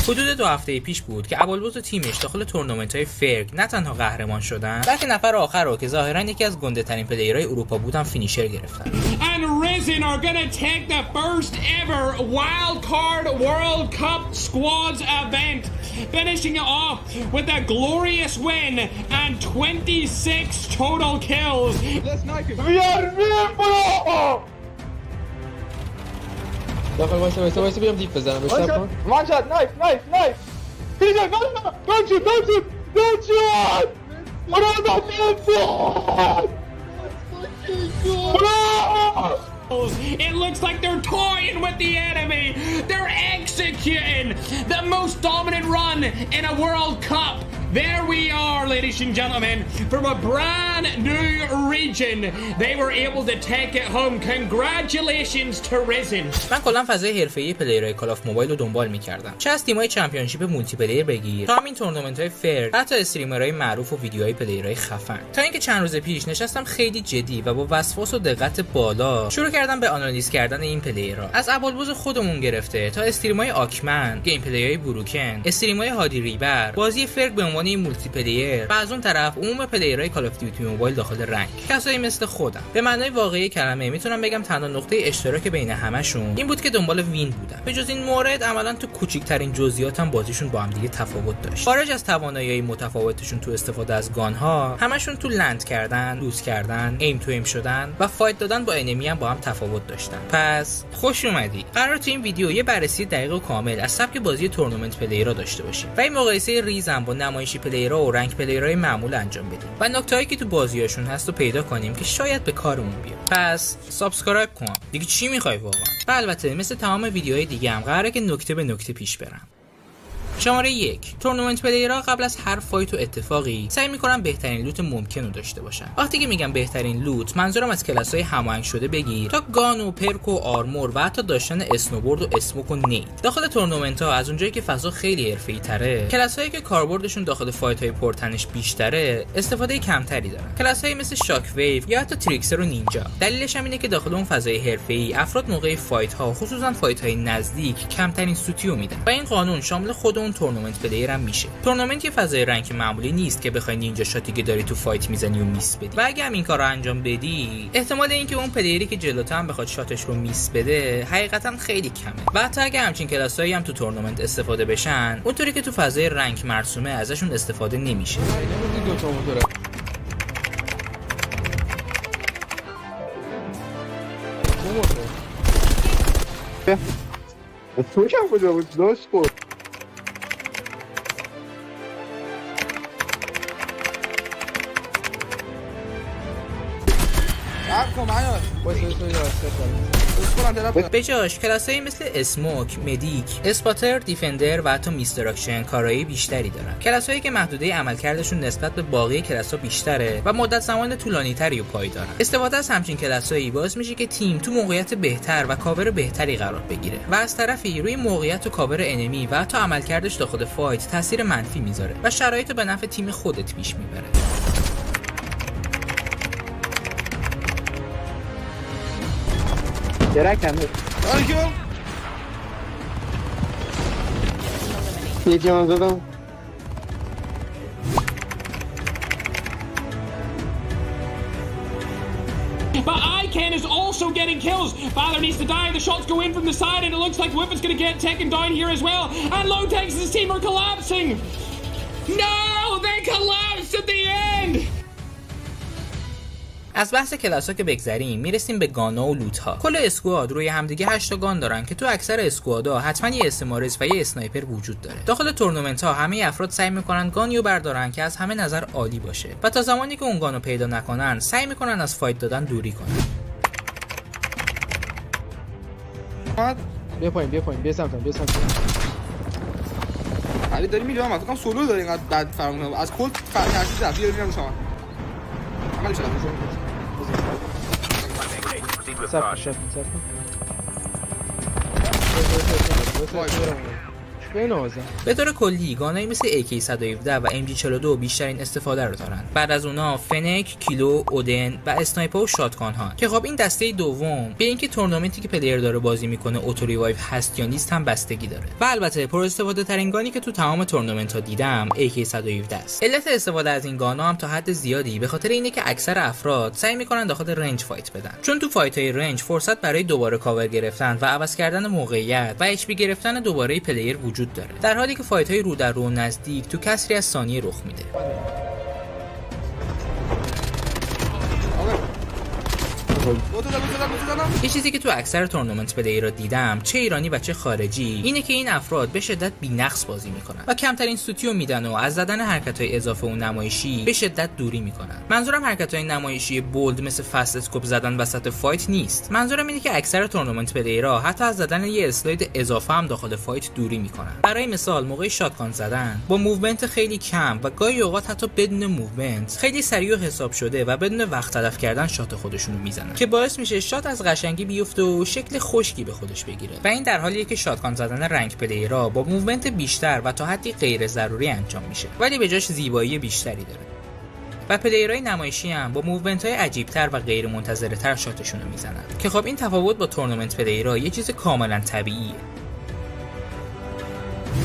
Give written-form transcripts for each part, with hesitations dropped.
حدود 2 هفته پیش بود که ابوالبز و تیمش داخل تورنمنت‌های فرگ نه تنها قهرمان شدن، بلکه نفر آخر رو که ظاهراً یکی از گنده‌ترین پلیرهای اروپا بودن فینیشر گرفتن. And Risen are gonna take the first ever wild card World Cup squads event, finishing it off with a glorious win and 26 total kills. Let's knife it. We are people. وایسا بیام دیپ بزنم. One shot, knife. He's a don't shoot. What about that? It looks like they're toying with the enemy. They're executing the most dominant run in a World Cup. There we are, ladies and gentlemen, from a brand new region. They were able to take it home. Congratulations to Risen. من کلا فضای حرفه‌ای پلیرهای کال آف موبایل رو دنبال می‌کردم. چه از تیم‌های چمپیونشیپ مولتی پلیر بگیر، تا همین تورنمنت‌های فر، حتی استریمرهای معروف و ویدیوهای پلیرهای خفن. تا اینکه چند روز پیش نشستم خیلی جدی و با وسواس و دقت بالا شروع کردم به آنالیز کردن این پلیرها. از ابوالبز خودمون گرفته تا استریم‌های آکمن، گیم پلی‌های بروکن، استریم‌های هادی ریبر، بازی فرق به عنوان مولتی پلیر و از اون طرف عموم پلیرهای کال آف دیوتی موبایل داخل رنگ. کسایی مثل خودم. به معنای واقعی کلمه میتونم بگم تنها نقطه اشتراک بین همشون این بود که دنبال وین بودن. به جز این مورد عملاً تو کوچیک‌ترین جزئیات هم بازیشون با هم دیگه تفاوت داشت. خارج از توانایی متفاوتشون تو استفاده از گان‌ها، همشون تو لند کردن، لوز کردن، ایم تو ایم شدن و فایت دادن با انمی هم با هم تفاوت داشتن. پس خوش اومدی. قرار تو این ویدیو یه بررسی دقیق و کامل از سبک بازی تورنمنت پلیرها داشته باشیم و این مقایسه ریزم با نمایشی پلیرها و رنگ پلیرهای معمول انجام بدیم و نکتهایی که تو بازیاشون هست رو پیدا کنیم که شاید به کارمون بیاد. پس سابسکرایب کن. دیگه چی میخوای واقعا؟ و البته مثل تمام ویدیوهای دیگه هم قراره که نکته به نکته پیش برم. شماره 1. تورنمنت پلیرها قبل از هر فایت و اتفاقی سعی میکنن بهترین لوت ممکن رو داشته باشن. وقتی که میگم بهترین لوت، منظورم از کلاس‌های هماهنگ شده بگیر تا گان و پرک و آرمور و حتی داشتن اسنوبورد و اسموک و نید. داخل تورنمنت‌ها از اونجایی که فضا خیلی حرفه‌ای‌تره، کلاس‌هایی که کاربردشون داخل فایت‌های پرتنش بیشتره، استفاده کمتری دارن. کلاس‌هایی مثل شاک ویو یا حتی تریکسر و نینجا. دلیلش هم اینه که داخل اون فضای حرفه‌ای افراد موقع فایت‌ها، خصوصا فایت‌های نزدیک، کمترین سوتیو میدن. و این قانون شامل خود اون تورنمنت پلیر هم میشه. تورنمنت یه فضای رنگ معمولی نیست که بخوای نینجا شاتی که داری تو فایت میزنی و میس بدی. و اگه هم این کارو انجام بدی، احتمال اینکه اون پلیری که جلوتر هم بخواد شاتش رو میس بده، حقیقتا خیلی کمه. و حتی اگه همچین کلاسایی هم تو تورنمنت استفاده بشن، اونطوری که تو فضای رنگ مرسومه ازشون استفاده نمیشه. توش هم کجا بود؟ داشت بود. به جاش کلاسایی مثل اسموک، مدیک، اسپاتر، دیفندر و حتی میستراکشن کارایی بیشتری دارن. کلاسایی که محدوده عملکردشون نسبت به باقی کلاس‌ها بیشتره و مدت زمان طولانی‌تری و پایدارن. استفاده از همچین کلاسایی باعث میشه که تیم تو موقعیت بهتر و کاور بهتری قرار بگیره و از طرفی روی موقعیت و کاور انمی و حتی عملکردش داخل فایت تاثیر منفی میذاره و شرایط به نفع تیم خودت پیش میبره. درکم یکی من زدم. But Ican is also getting kills. Father needs to die. The shots go in from the side, and it looks like Whippet's going to get taken down here as well. And Low-Tex's team are collapsing. No, they collapsed at the end. از بحث کلاس‌ها که بگذریم، میرسیم به گانا و لوت‌ها. کل اسکواد روی همدیگه 8 تا گان دارن که تو اکثر اسکوادها حتما یه استمارز و یه اسنایپر وجود داره. داخل تورنمنت‌ها همه افراد سعی میکنن گانیو بردارن که از همه نظر عالی باشه و تا زمانی که اون گانو پیدا نکنن، سعی میکنن از فایت دادن دوری کنن. بیا پایین بیا سمتم علی داری میگم مثلا سولو داری اینقدر بد فرق کنه از کل فرق ترتیب زفیر میرم شما عملی شد صف بنازم. به طور کلی گانایی مثل AK-117 و MG42 بیشترین استفاده رو دارن. بعد از اونها فنک، کیلو، اودن و اسنایپر و شاتگان ها که خب این دسته دوم به اینکه تورنمنتی که پلیر داره بازی میکنه اوتو ریوایو هست یا نیست هم بستگی داره. و البته پر استفاده ترین گانی که تو تمام تورنمنت ها دیدم AK-117 است. علت استفاده از این گانا هم تا حد زیادی به خاطر اینه که اکثر افراد سعی میکنن داخل رنج فایت بدن، چون تو فایت های رنج فرصت برای دوباره کاور گرفتن و عوض کردن موقعیت و HP گرفتن دوباره پلیر وجود داره، در حالی که فایت های رو در رو نزدیک تو کسری از ثانیه رخ میده. یه چیزی که تو اکثر تورنمنت پلیرها دیدم، چه ایرانی و چه خارجی، اینه که این افراد به شدت بی‌نقص بازی میکنن و کمترین سوتیو میدن و از زدن حرکت‌های اضافه و نمایشی به شدت دوری میکنن. منظورم حرکت‌های نمایشی بولد مثل فست اسکوپ زدن وسط فایت نیست. منظورم اینه که اکثر تورنمنت پلیرها حتی از زدن یه اسلاید اضافه هم داخل فایت دوری میکنن. برای مثال موقع شاتگان زدن با موومنت خیلی کم و گاهی اوقات حتی بدون موومنت خیلی سریع و حساب شده و بدون وقت تلف کردن شات خودشون رو میزنن که باعث میشه شات از قشنگی بیفته و شکل خشکی به خودش بگیره. و این در حالیه که شاتگان زدن رنگ پلیرها با موومنت بیشتر و تا حدی غیر ضروری انجام میشه، ولی به جاش زیبایی بیشتری داره. و پلیرهای نمایشی هم با موومنت‌های عجیب‌تر و غیر منتظره‌تر شاتشون رو میزنن که خب این تفاوت با تورنمنت پلیرها یه چیز کاملا طبیعیه.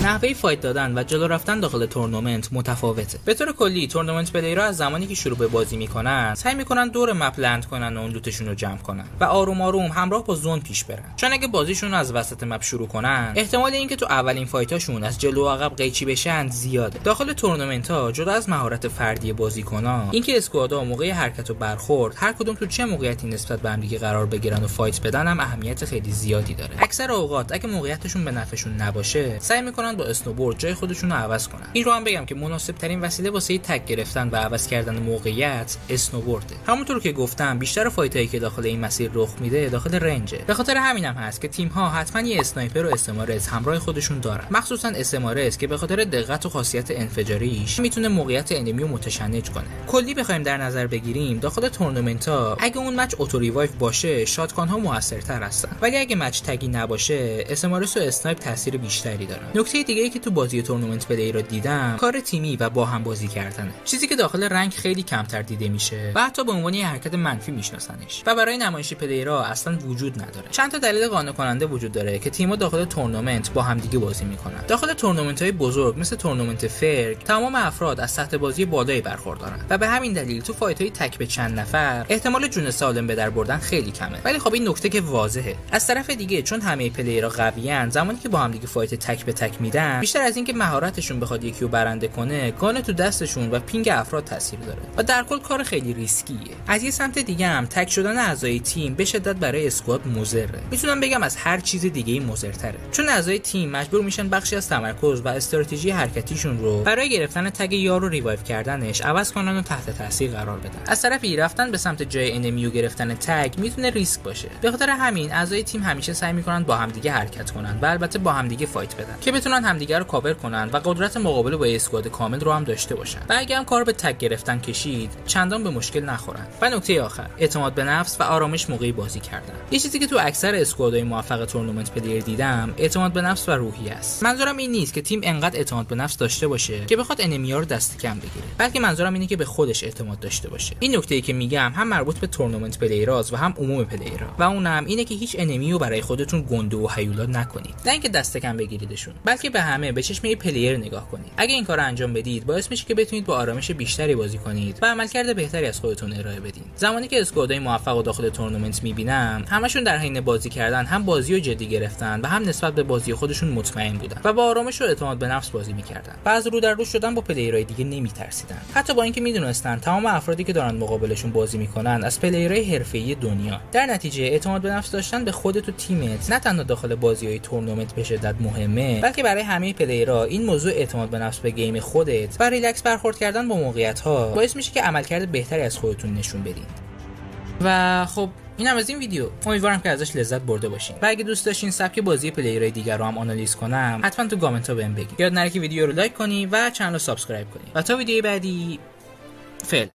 نحوه فایت دادن و جلو رفتن داخل تورنمنت متفاوته. به طور کلی تورنمنت پلیرها از زمانی که شروع به بازی میکنن سعی میکنن دور مپ لند کنن و اون لوتشون رو جمع کنن و آروم آروم همراه با زون پیش برن، چون اگه بازیشون رو از وسط مپ شروع کنن احتمال اینکه تو اولین فایتاشون از جلو و عقب قیچی بشن زیاده. داخل تورنمنت ها جدا از مهارت فردی بازیکن‌ها، اینکه اسکوادها موقع حرکت و برخورد هر کدوم تو چه موقعیتی نسبت به هم دیگه قرار بگیرن و فایت بدن هم اهمیت خیلی زیادی داره. اکثر اوقات اگه موقعیتشون به نفعشون نباشه سعی میکنن با اسنوبورد جای خودشون رو عوض کنن. این رو هم بگم که مناسب ترین وسیله واسه تگ گرفتن و عوض کردن موقعیت اسنوبورده. همونطور که گفتم بیشتر فایتایی که داخل این مسیر رخ میده داخل رنجه. به خاطر همینم هست که تیم ها حتما یه اسنایپر و اسمارس همراه خودشون دارن، مخصوصا اسمارس که به خاطر دقت و خاصیت انفجاریش میتونه موقعیت انمی رو متشنج کنه. کلی بخوایم در نظر بگیریم داخل تورنمنت ها اگه اون مچ اوتو ریوایو باشه شاتگان ها موثرتر هستن، ولی اگه مچ تگی نباشه اسمارس و اسنایپ تاثیر بیشتری دارن. نکته دیگه ای که تو بازی تورنمنت پلی رو دیدم کار تیمی و با هم بازی کردنه، چیزی که داخل رنگ خیلی کمتر دیده میشه و حتی به عنوان یه حرکت منفی میشناسنش و برای نمایش پلیرها اصلا وجود نداره. چند تا دلیل قانع کننده وجود داره که تیم‌ها داخل تورنمنت با هم دیگه بازی میکنن. داخل تورنمنت‌های بزرگ مثل تورنمنت فرگ تمام افراد از سطح بازی بالایی برخوردارن و به همین دلیل تو فایت‌های تک به چند نفر احتمال جون سالم به در بردن خیلی کمه. ولی خب این نکته که واضحه. از طرف دیگه چون همه پلیرها قویان، زمانی که با هم دیگه فایت تک به تک میدن بیشتر از اینکه مهارتشون بخواد یکی رو برنده کنه گان تو دستشون و پینگ افراد تاثیر داره و در کل کار خیلی ریسکیه. از یه سمت دیگه هم تک شدن اعضای تیم به شدت برای اسکواد مضره. میتونم بگم از هر چیز دیگه‌ای مضرتره، چون اعضای تیم مجبور میشن بخشی از تمرکز و استراتژی حرکتیشون رو برای گرفتن تگ یار و ریوایو کردنش عوض کنن و تحت تاثیر قرار بدن. از طرفی رفتن به سمت جای انمی و گرفتن تگ میتونه ریسک باشه. به خاطر همین اعضای تیم همیشه سعی میکنن با همدیگه حرکت کنن و البته با همدیگه فایت بدن که بتونن همدیگه رو کاور کنن و قدرت مقابله با اسکواد کامل رو هم داشته باشن و اگه هم کار به تگ گرفتن کشید چندان به مشکل نخورن. و نکته آخر، اعتماد به نفس و آرامش موقع بازی کردن. یه چیزی که تو اکثر اسکوادهای موفق تورنمنت پلیر دیدم اعتماد به نفس و روحیه است. منظورم این نیست که تیم انقدر اعتماد به نفس داشته باشه که بخواد انمی‌ها رو دست کم بگیره، بلکه منظورم اینه که به خودش اعتماد داشته باشه. این نکته‌ای که میگم هم مربوط به تورنمنت پلیراست و هم عموم پلیرها، و اونم اینه که هیچ انمی رو برای خودتون گنده و هیولا نکنید. نه اینکه دست کم بگیریدشون، بلکه به همه به چشم پلیر نگاه کنید. اگه این کارو انجام بدید باعث میشه که بتونید با آرامش بیشتری بازی کنید و عملکرد بهتری از خودتون ارائه بدین. زمانی که اسکوادای موفق و داخل تورنمنت میبینم همشون در حین بازی کردن هم بازی رو جدی گرفتن و هم نسبت به بازی خودشون مطمئن بودن و با آرامش و اعتماد به نفس بازی میکردن. بعض رو در رو شدن با پلیرهای دیگه نمیترسیدن، حتی با اینکه میدونستان تمام افرادی که دارن مقابلشون بازی میکنن از پلیرهای حرفه‌ای دنیا. در نتیجه اعتماد به نفس داشتن به خودت و تیمت نه تنها داخل بازی‌های تورنمنت به شدت مهمه، بلکه برای همه پلیرها این موضوع اعتماد به نفس به گیم خودت و ریلکس برخورد کردن با موقعیت‌ها باعث میشه که عملکرد بهتری از خودتون نشون بدین. و خب اینم از این ویدیو. امیدوارم که ازش لذت برده باشین و اگه دوست داشتین سبک بازی پلیرهای دیگر رو هم آنالیز کنم حتما تو کامنت ها بهم بگید. یاد نره که ویدیو رو لایک کنی و چنل رو سابسکرایب کنی و تا ویدیو بعدی فعلا.